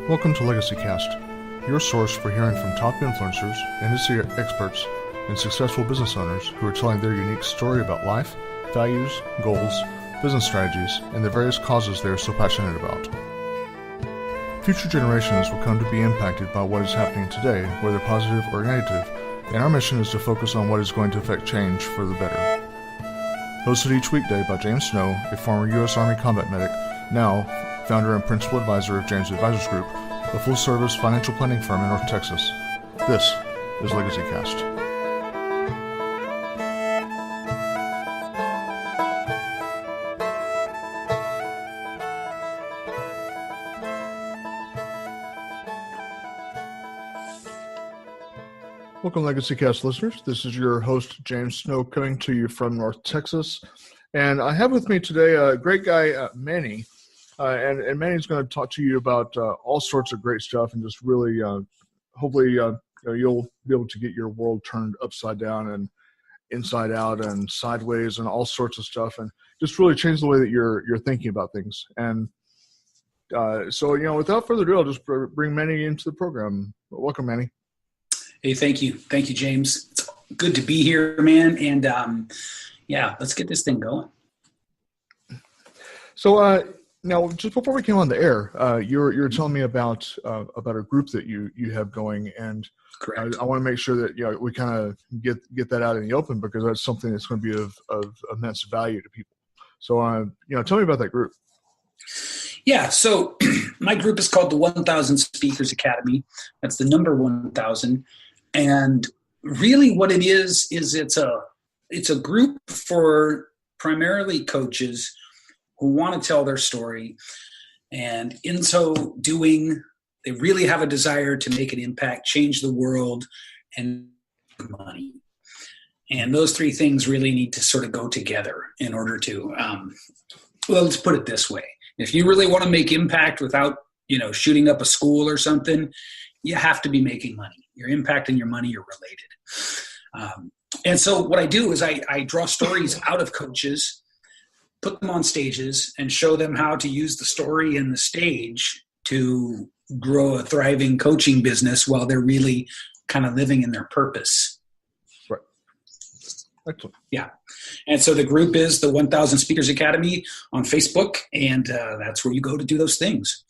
Welcome to Legacy Cast, your source for hearing from top influencers, industry experts, and successful business owners who are telling their unique story about life, values, goals, business strategies, and the various causes they are so passionate about. Future generations will come to be impacted by what is happening today, whether positive or negative, and our mission is to focus on what is going to affect change for the better. Hosted each weekday by James Snow, a former U.S. Army combat medic, now founder and principal advisor of James Advisors Group, a full-service financial planning firm in North Texas. This is Legacy Cast. Welcome, Legacy Cast listeners. This is your host, James Snow, coming to you from North Texas. And I have with me today a great guy, Manny. And Manny's going to talk to you about all sorts of great stuff and just really, hopefully, you'll be able to get your world turned upside down and inside out and sideways and all sorts of stuff, and just really change the way that you're thinking about things. And so, without further ado, I'll just bring Manny into the program. Welcome, Manny. Hey, thank you. Thank you, James. It's good to be here, man. And let's get this thing going. So now, just before we came on the air, you were telling me about a group that you have going, and correct. I want to make sure that we kind of get that out in the open, because that's something that's going to be of immense value to people. So tell me about that group. Yeah, so my group is called the 1000 Speakers Academy. That's the number 1000. And really what it is it's a group for primarily coaches who want to tell their story. And in so doing, they really have a desire to make an impact, change the world, and make money. And those three things really need to sort of go together in order to, let's put it this way. If you really want to make impact without, shooting up a school or something, you have to be making money. Your impact and your money are related. And so what I do is I draw stories out of coaches, put them on stages, and show them how to use the story and the stage to grow a thriving coaching business while they're really kind of living in their purpose. Right. Excellent. Yeah. And so the group is the 1000 Speakers Academy on Facebook, and that's where you go to do those things.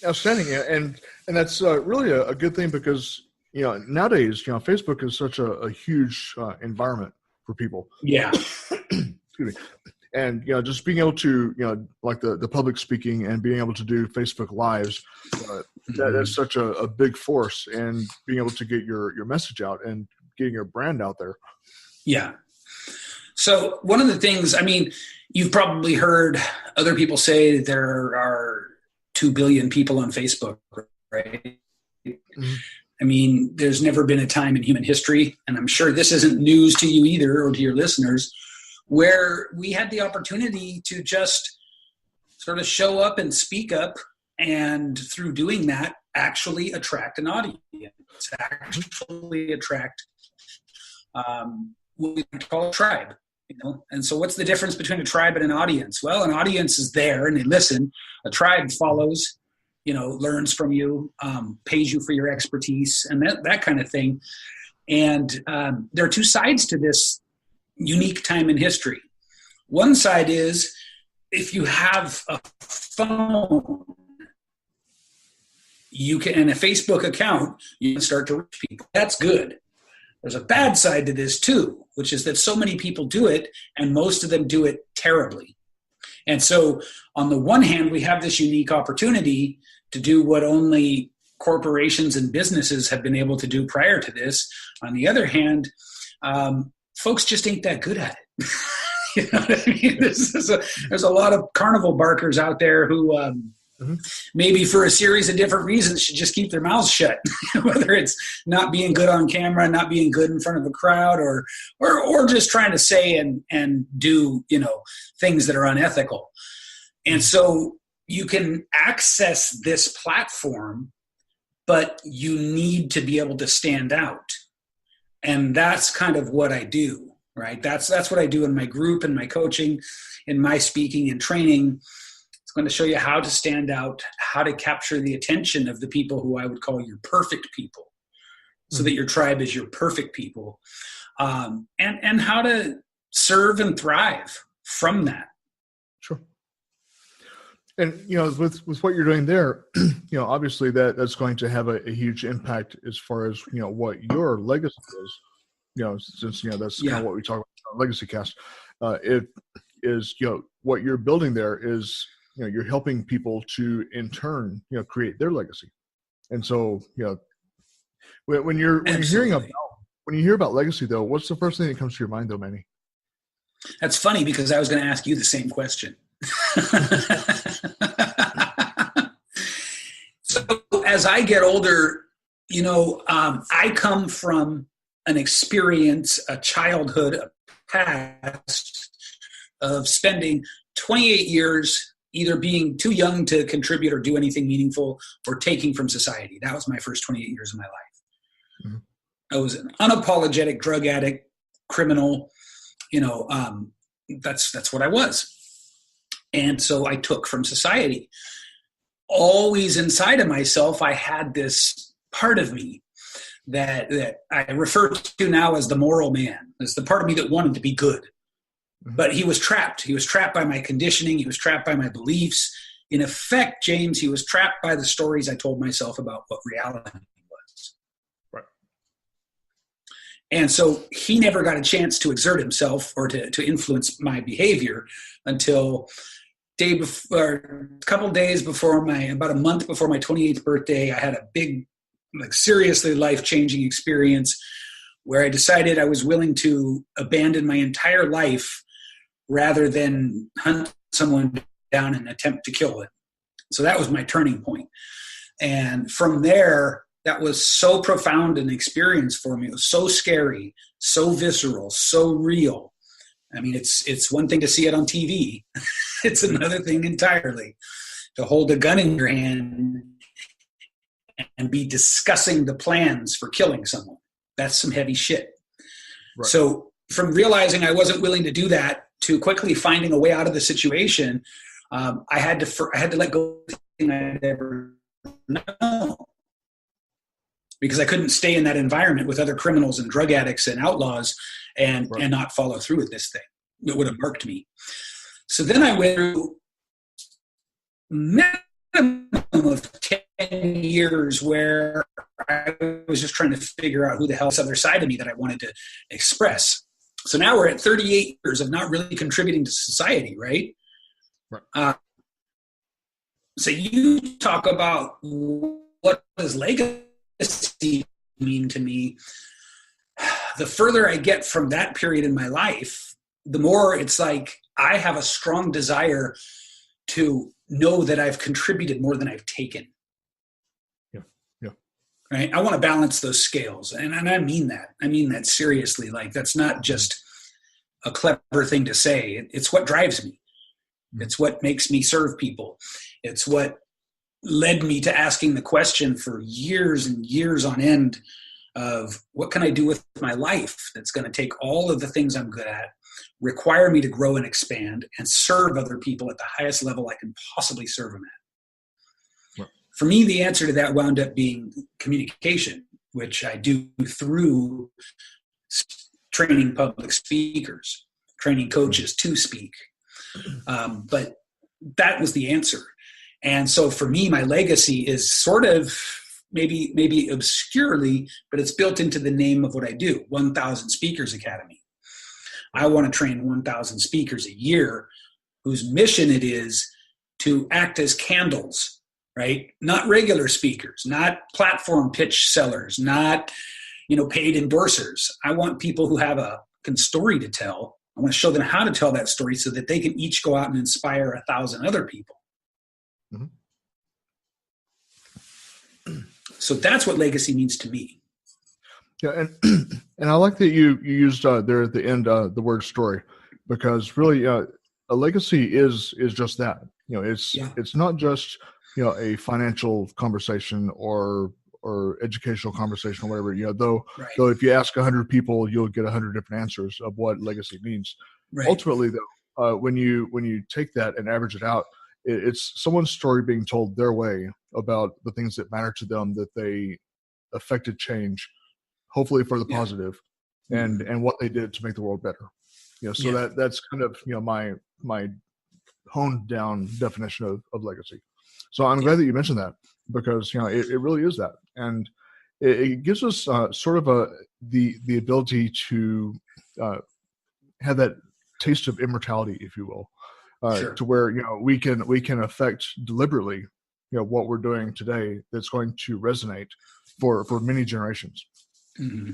Outstanding. And that's really a good thing, because nowadays Facebook is such a huge environment for people. Yeah. Excuse me. And just being able to like the public speaking and being able to do Facebook Lives, that's such a big force, and being able to get your message out and getting your brand out there. Yeah. So one of the things, you've probably heard other people say there are 2 billion people on Facebook, right? Mm-hmm. There's never been a time in human history, and I'm sure this isn't news to you either, or to your listeners, where we had the opportunity to just sort of show up and speak up, and through doing that, actually attract an audience, actually attract what we call a tribe. And so what's the difference between a tribe and an audience? Well, an audience is there and they listen. A tribe follows, learns from you, pays you for your expertise, and that kind of thing. And there are two sides to this unique time in history. One side is, if you have a phone, and a Facebook account, you can start to reach people. That's good. There's a bad side to this too, which is that so many people do it, and most of them do it terribly. And so on the one hand, we have this unique opportunity to do what only corporations and businesses have been able to do prior to this. On the other hand, folks just ain't that good at it. You know what I mean? There's a lot of carnival barkers out there who maybe for a series of different reasons should just keep their mouths shut, whether it's not being good on camera, not being good in front of a crowd, or just trying to say and do, things that are unethical. And so you can access this platform, but you need to be able to stand out. And that's kind of what I do, right? That's what I do in my group, in my coaching, in my speaking and training. going to show you how to stand out, how to capture the attention of the people who I would call your perfect people, so that your tribe is your perfect people, and how to serve and thrive from that. Sure. And, with what you're doing there, obviously that's going to have a huge impact as far as, what your legacy is, since, that's kind of what we talk about on Legacy Cast. It is, what you're building there is, you're helping people to, in turn, create their legacy. And so, when you hear about legacy, though, what's the first thing that comes to your mind, though, Manny? That's funny, because I was going to ask you the same question. So as I get older, I come from an experience, a childhood, a past of spending 28 years either being too young to contribute or do anything meaningful, or taking from society. That was my first 28 years of my life. Mm-hmm. I was an unapologetic drug addict, criminal. That's what I was. And so I took from society. Always inside of myself, I had this part of me that I refer to now as the moral man. It's the part of me that wanted to be good. Mm-hmm. But he was trapped. He was trapped by my conditioning. He was trapped by my beliefs. In effect, James, he was trapped by the stories I told myself about what reality was. Right. And so he never got a chance to exert himself or to influence my behavior until a couple days before about a month before my 28th birthday. I had a big, seriously life-changing experience where I decided I was willing to abandon my entire life rather than hunt someone down and attempt to kill it. So that was my turning point. And from there, that was so profound an experience for me. It was so scary, so visceral, so real. I mean, it's one thing to see it on TV. It's another thing entirely to hold a gun in your hand and be discussing the plans for killing someone. That's some heavy shit. Right. So from realizing I wasn't willing to do that to quickly finding a way out of the situation, I had to let go of everything I'd ever known, because I couldn't stay in that environment with other criminals and drug addicts and outlaws and not follow through with this thing. It would have murked me. So then I went through minimum of 10 years where I was just trying to figure out who the hell is the other side of me that I wanted to express. So now we're at 38 years of not really contributing to society, right? So you talk about what does legacy mean to me. The further I get from that period in my life, the more it's like I have a strong desire to know that I've contributed more than I've taken. Yeah. Right? I want to balance those scales. And I mean that. I mean that seriously. Like, that's not just a clever thing to say. It's what drives me. It's what makes me serve people. It's what led me to asking the question for years and years on end of what can I do with my life that's going to take all of the things I'm good at, require me to grow and expand, and serve other people at the highest level I can possibly serve them at. Right. For me, the answer to that wound up being communication, which I do through training public speakers, training coaches to speak. But that was the answer. And so for me, my legacy is sort of maybe obscurely, but it's built into the name of what I do, 1,000 Speakers Academy. I want to train 1,000 speakers a year whose mission it is to act as candles, right? Not regular speakers, not platform pitch sellers, not, paid endorsers. I want people who have a story to tell. I want to show them how to tell that story so that they can each go out and inspire 1,000 other people. Mm-hmm. So that's what legacy means to me. Yeah, and I like that you used there at the end the word story, because really a legacy is just that. It's not just a financial conversation or educational conversation or whatever. Though if you ask 100 people, you'll get 100 different answers of what legacy means. Right. Ultimately, though, when you take that and average it out, it's someone's story being told their way about the things that matter to them, that they affected change, hopefully for the positive, and what they did to make the world better. So that's kind of my honed down definition of legacy. So I'm glad that you mentioned that, because it really is that, and it gives us sort of the ability to have that taste of immortality, if you will, to where we can affect deliberately what we're doing today that's going to resonate for many generations. Mm-hmm.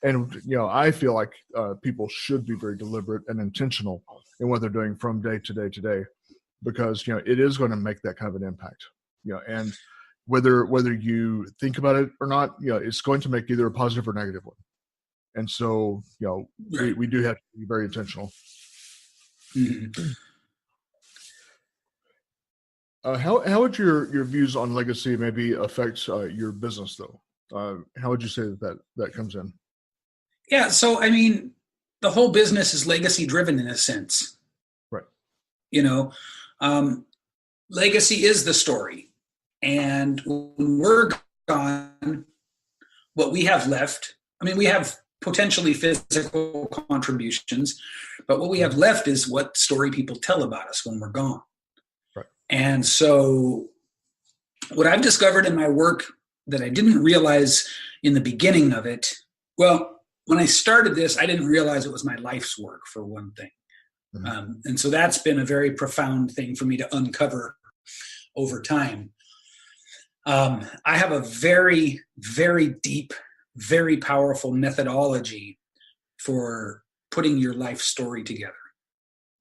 And I feel like people should be very deliberate and intentional in what they're doing from day to day to day, because it is going to make that kind of an impact. And whether you think about it or not, it's going to make either a positive or negative one. And so we do have to be very intentional. Mm-hmm. How would your views on legacy maybe affect your business, though? How would you say that comes in? Yeah, so I mean, the whole business is legacy driven in a sense. Right. Legacy is the story, and when we're gone, what we have left. I mean, we have potentially physical contributions, but what we have left is what story people tell about us when we're gone. Right. And so, what I've discovered in my work that I didn't realize in the beginning of it, well, when I started this, I didn't realize it was my life's work, for one thing. Mm-hmm. And so that's been a very profound thing for me to uncover over time. I have a very, very deep, very powerful methodology for putting your life story together.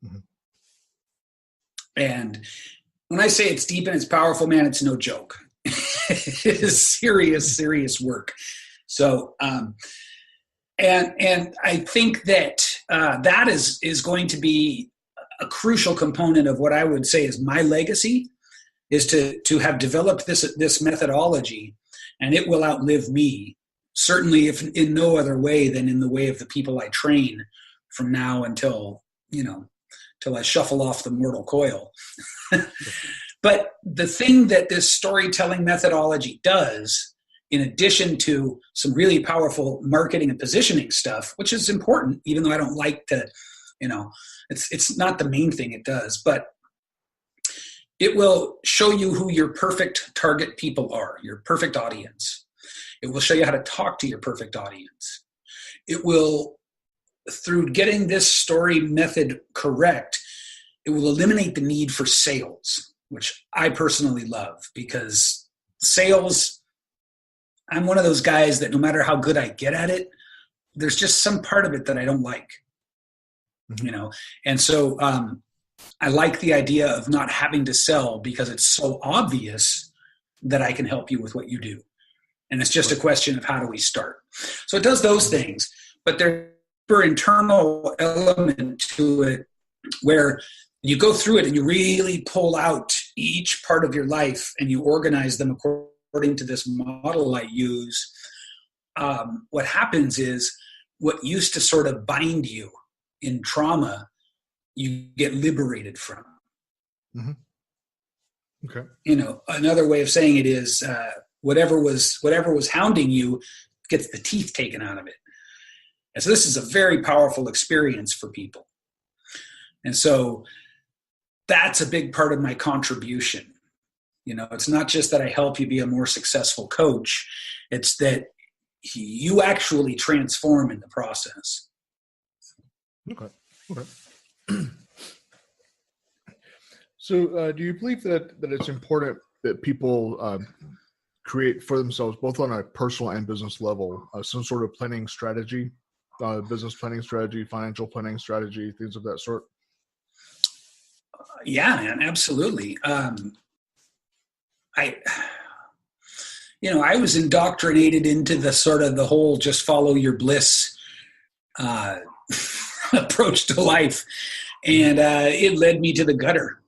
Mm-hmm. And when I say it's deep and it's powerful, man, it's no joke. It is serious, serious work. So, and I think that that is going to be a crucial component of what I would say is my legacy, is to have developed this methodology, and it will outlive me, certainly if in no other way than in the way of the people I train from now until till I shuffle off the mortal coil. But the thing that this storytelling methodology does, in addition to some really powerful marketing and positioning stuff, which is important, even though I don't like to, it's not the main thing it does, but it will show you who your perfect target people are, your perfect audience. It will show you how to talk to your perfect audience. It will, through getting this story method correct, it will eliminate the need for sales, which I personally love, because sales, I'm one of those guys that no matter how good I get at it, there's just some part of it that I don't like, And so I like the idea of not having to sell, because it's so obvious that I can help you with what you do. And it's just a question of how do we start. So it does those things, but there's an internal element to it where you go through it and you really pull out each part of your life and you organize them according to this model I use. What happens is, what used to sort of bind you in trauma, you get liberated from. Mm-hmm. Okay. Another way of saying it is whatever was hounding you gets the teeth taken out of it. And so this is a very powerful experience for people. And so that's a big part of my contribution. It's not just that I help you be a more successful coach. It's that you actually transform in the process. Okay. So do you believe that it's important that people create for themselves, both on a personal and business level, some sort of planning strategy, business planning strategy, financial planning strategy, things of that sort? Yeah, man, absolutely. I was indoctrinated into the whole just follow your bliss approach to life, and it led me to the gutter.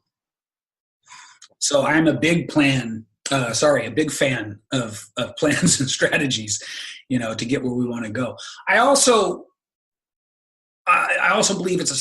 So I'm a big fan of plans and strategies, to get where we want to go. I also believe it's a